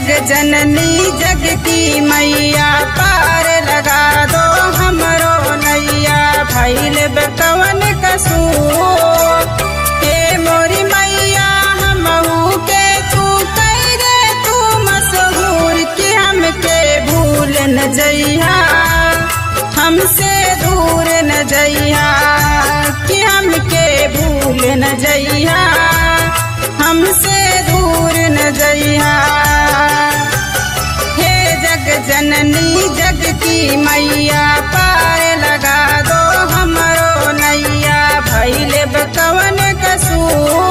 जग जननी जग की मैया पार लगा दो हमरो नैया भइल कवन कसूर। हे मोरी मैया हमहू के तू कह दे तू मशहूर कि हमके भूल न जइहा हमसे दूर न जइहा कि हमके भूल न जइहा हमसे दूर न जइहा। हे जग जननी जग की मैया पार लगा दो हमरो नैया भइल कवन कसूर।